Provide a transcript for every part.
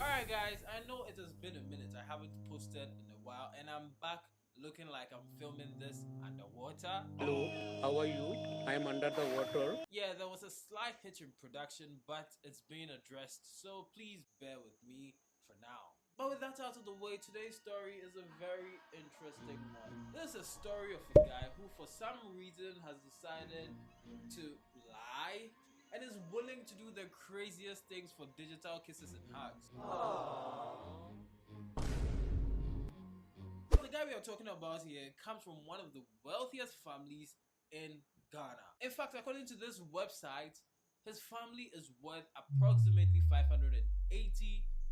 Alright guys, I know it has been a minute, I haven't posted in a while and I'm back looking like I'm filming this underwater. Hello, how are you? I am under the water. Yeah, there was a slight hitch in production, but it's being addressed, so please bear with me for now. But with that out of the way, today's story is a very interesting one. This is a story of a guy who for some reason has decided to lie and is willing to do the craziest things for digital kisses and hugs. The guy we are talking about here comes from one of the wealthiest families in Ghana. In fact, according to this website, his family is worth approximately $580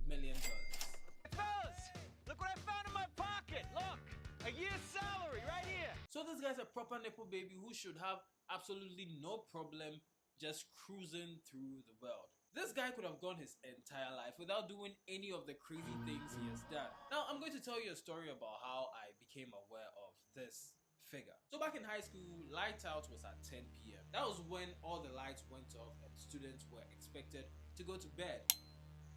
million. Fellas, look what I found in my pocket. Look, a year's salary right here. So this guy's a proper nipple baby who should have absolutely no problem just cruising through the world. This guy could have gone his entire life without doing any of the crazy things he has done. Now I'm going to tell you a story about how I became aware of this figure. So back in high school, light out was at 10 p.m. That was when all the lights went off and students were expected to go to bed.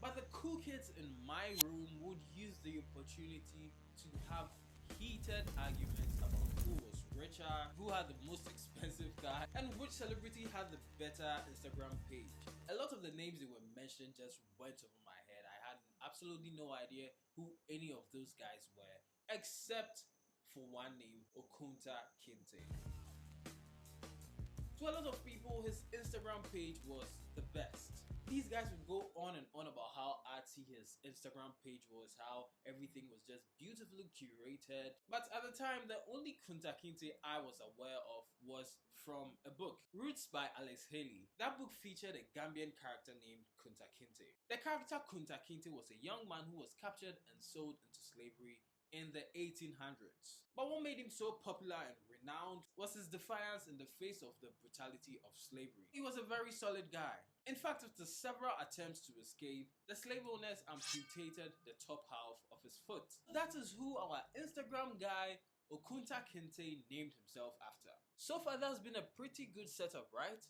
But the cool kids in my room would use the opportunity to have heated arguments about who was richer, who had the most expensive car, and which celebrity had the better Instagram page. A lot of the names they were mentioning just went over my head. I had absolutely no idea who any of those guys were, except for one name, Okuntakinte. To a lot of people, his Instagram page was the best. These guys would go on and on about how artsy his Instagram page was, how everything was just beautifully curated. But at the time, the only Kuntakinte I was aware of was from a book, Roots by Alex Haley. That book featured a Gambian character named Kuntakinte. The character Kuntakinte was a young man who was captured and sold into slavery in the 1800s. But what made him so popular and renowned was his defiance in the face of the brutality of slavery. He was a very solid guy. In fact, after several attempts to escape, the slave owners amputated the top half of his foot. That is who our Instagram guy Okuntakinte named himself after. So far that's been a pretty good setup, right?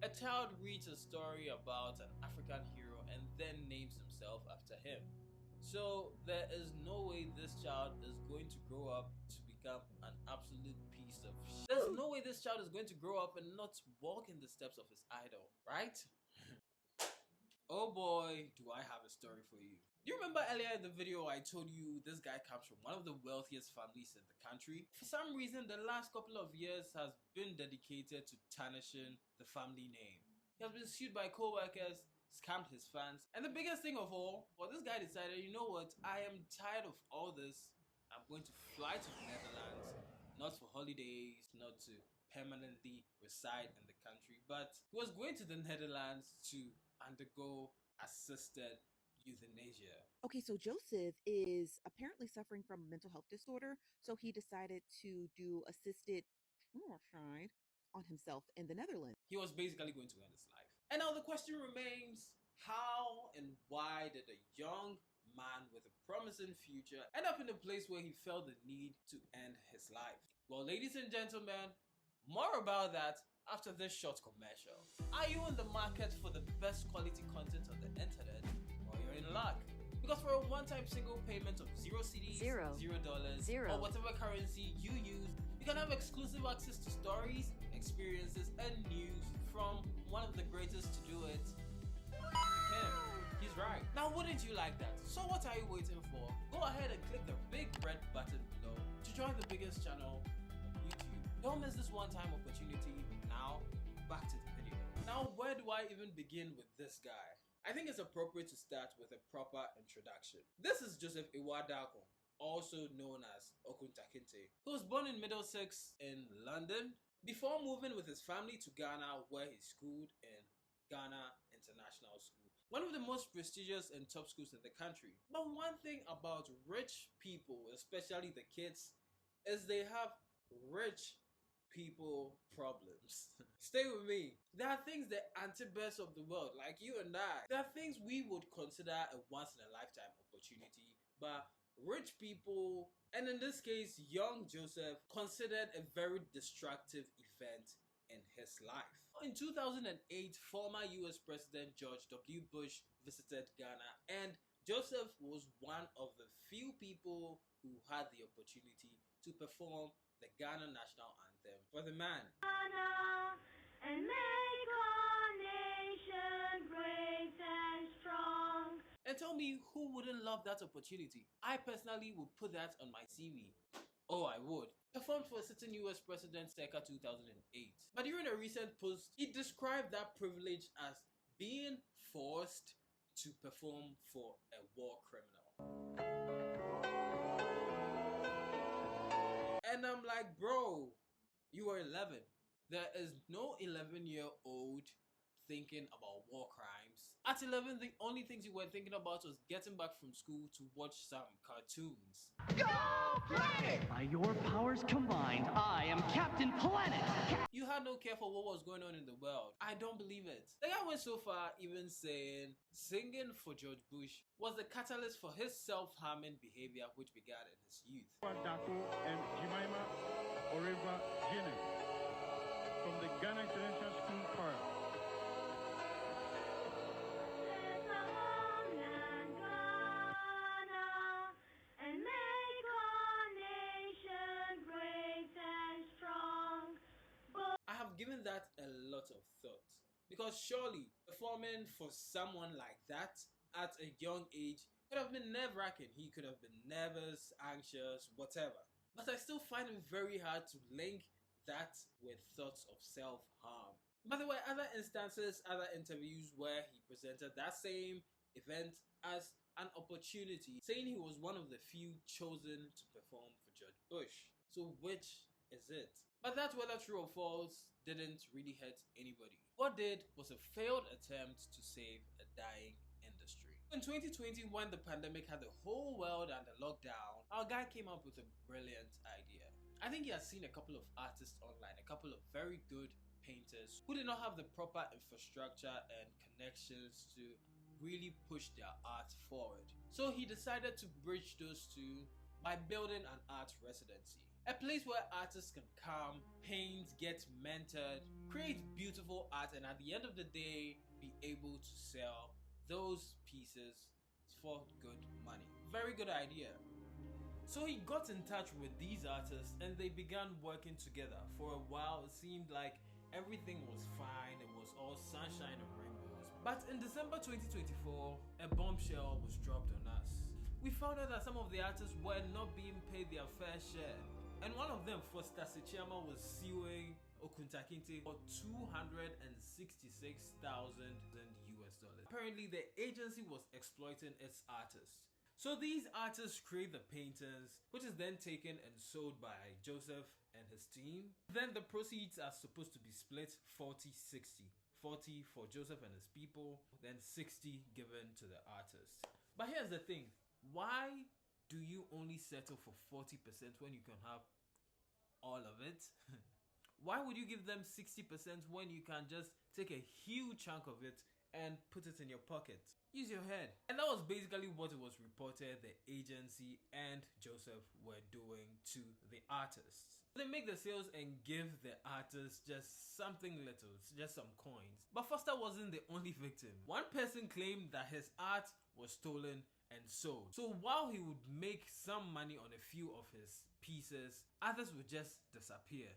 A child reads a story about an African hero and then names himself after him. So there is no way this child is going to grow up to become an absolute piece of shit. There's no way this child is going to grow up and not walk in the steps of his idol, right? Oh boy, do I have a story for you. Do you remember earlier in the video I told you this guy comes from one of the wealthiest families in the country? For some reason, the last couple of years has been dedicated to tarnishing the family name. He has been sued by co-workers, scammed his fans, and the biggest thing of all, well, this guy decided, you know what, I am tired of all this. I'm going to fly to the Netherlands, not for holidays, not to permanently reside in the country, but he was going to the Netherlands to undergo assisted euthanasia. Okay, so Joseph is apparently suffering from a mental health disorder, so he decided to do assisted suicide on himself in the Netherlands. He was basically going to end his life. And now the question remains, how and why did a young man with a promising future end up in a place where he felt the need to end his life? Well, ladies and gentlemen, more about that after this short commercial. Are you in the market for the best quality content on the internet? Well, you're in luck. Because for a one-time single payment of 0 CDs, $0, or whatever currency you use, you can have exclusive access to stories, experiences, and news from one of the greatest to do it, him. He's right. Now wouldn't you like that? So what are you waiting for? Go ahead and click the big red button below to join the biggest channel on YouTube. Don't miss this one-time opportunity. Now, back to the video. Now, where do I even begin with this guy? I think it's appropriate to start with a proper introduction. This is Joseph Awuah-Darko, also known as Okuntakinte, who was born in Middlesex in London before moving with his family to Ghana, where he schooled in Ghana International School, one of the most prestigious and top schools in the country. But one thing about rich people, especially the kids, is they have rich people problems. Stay with me. There are things the anti-best of the world, like you and I. There are things we would consider a once-in-a-lifetime opportunity, but rich people, and in this case young Joseph, considered a very destructive event in his life. In 2008, former US President George W. Bush visited Ghana, and Joseph was one of the few people who had the opportunity to perform the Ghana national anthem for the man. And make our nation great and strong. And tell me who wouldn't love that opportunity? I personally would put that on my CV. Oh, I would. Performed for a certain US president circa 2008. But during a recent post, he described that privilege as being forced to perform for a war criminal. And I'm like, bro, you are 11. There is no 11-year-old thinking about war crimes. At 11, the only things you were thinking about was getting back from school to watch some cartoons. Go play! By your powers combined, I am Captain Planet! You had no care for what was going on in the world. I don't believe it. The guy went so far even saying singing for George Bush was the catalyst for his self-harming behavior which began in his youth. Awuah-Darko and Jemima Oreva Jene from the Ghana International School Choir. I have given that a lot of thought because surely performing for someone like that at a young age could have been nerve-wracking. He could have been nervous, anxious, whatever. But I still find it very hard to link that with thoughts of self-harm. But there were other instances, other interviews where he presented that same event as an opportunity, saying he was one of the few chosen to perform for George Bush. So which is it? But that, whether true or false, didn't really hurt anybody. What did was a failed attempt to save a dying industry. In 2020, when the pandemic had the whole world under lockdown, our guy came up with a brilliant idea. I think he has seen a couple of artists online, a couple of very good painters who did not have the proper infrastructure and connections to really push their art forward. So he decided to bridge those two by building an art residency. A place where artists can come, paint, get mentored, create beautiful art, and at the end of the day, be able to sell those pieces for good money. Very good idea. So he got in touch with these artists and they began working together. For a while, it seemed like everything was fine. It was all sunshine and rainbows. But in December 2024, a bombshell was dropped on us. We found out that some of the artists were not being paid their fair share. And one of them, Foster Sichama, was suing Okuntakinte for $266,000 US. Apparently, the agency was exploiting its artists. So these artists create the paintings, which is then taken and sold by Joseph and his team. Then the proceeds are supposed to be split 40-60. 40 for Joseph and his people, then 60 given to the artist. But here's the thing. Why do you only settle for 40% when you can have all of it? Why would you give them 60% when you can just take a huge chunk of it and put it in your pocket? Use your head. And that was basically what it was reported the agency and Joseph were doing to the artists. They make the sales and give the artists just something little, just some coins. But Foster wasn't the only victim. One person claimed that his art was stolen and sold. So while he would make some money on a few of his pieces, others would just disappear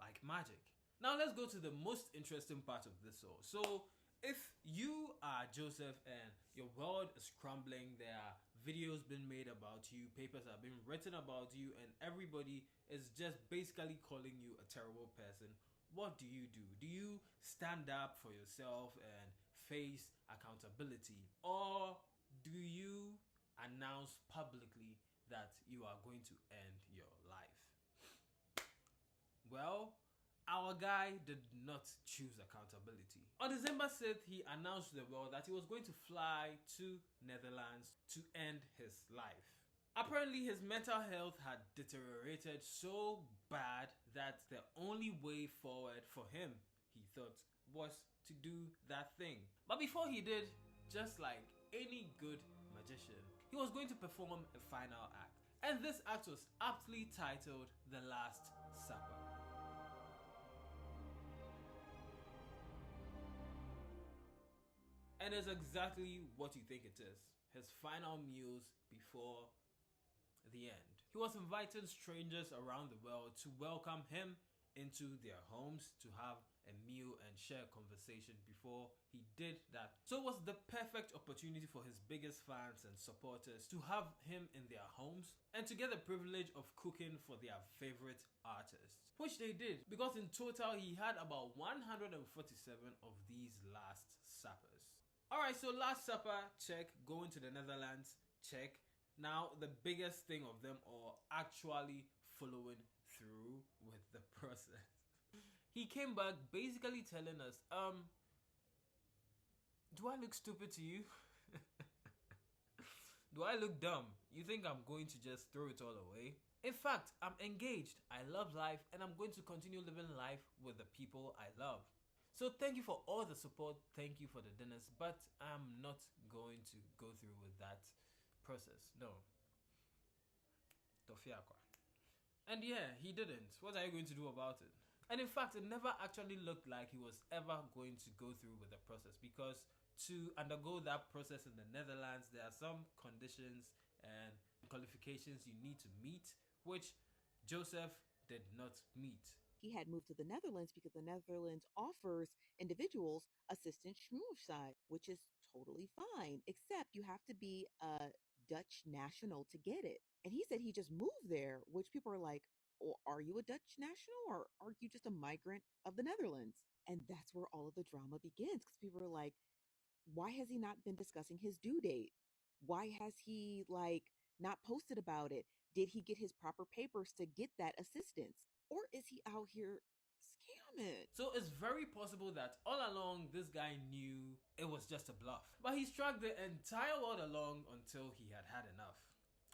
like magic. Now let's go to the most interesting part of this all. So if you are Joseph and your world is crumbling, there are videos being made about you, papers are being written about you, and everybody is just basically calling you a terrible person, what do? Do you stand up for yourself and face accountability? Or do you announce publicly that you are going to end your life? Well, our guy did not choose accountability. On December 6th, he announced to the world that he was going to fly to Netherlands to end his life. Apparently, his mental health had deteriorated so bad that the only way forward for him, he thought, was to do that thing. But before he did, just like any good magician, he was going to perform a final act. And this act was aptly titled The Last Supper. And it's exactly what you think it is. his final meals before the end. He was inviting strangers around the world to welcome him into their homes to have a meal and share a conversation before he did that. So it was the perfect opportunity for his biggest fans and supporters to have him in their homes and to get the privilege of cooking for their favorite artists, which they did, because in total he had about 147 of these Last Suppers. Alright, so Last Supper, check. Going to the Netherlands, check. Now the biggest thing of them all, actually following through with the process. He came back basically telling us, do I look stupid to you? Do I look dumb? You think I'm going to just throw it all away? In fact, I'm engaged, I love life, and I'm going to continue living life with the people I love. So thank you for all the support, thank you for the dinners, but I'm not going to go through with that process. No. Tofiakwa. And yeah, he didn't. What are you going to do about it? And in fact, it never actually looked like he was ever going to go through with the process, because to undergo that process in the Netherlands, there are some conditions and qualifications you need to meet, which Joseph did not meet. He had moved to the Netherlands because the Netherlands offers individuals assistant schmoofside, which is totally fine, except you have to be a Dutch national to get it. And he said he just moved there, which people are like, oh, are you a Dutch national or are you just a migrant of the Netherlands? And that's where all of the drama begins, because people are like, why has he not been discussing his due date? Why has he not posted about it? Did he get his proper papers to get that assistance? Or is he out here scamming? So it's very possible that all along this guy knew it was just a bluff, but he struck the entire world along until he had had enough.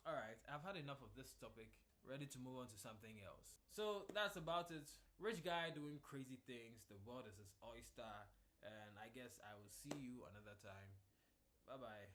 Alright, I've had enough of this topic, ready to move on to something else. So that's about it. Rich guy doing crazy things, the world is his oyster, and I guess I will see you another time. Bye bye.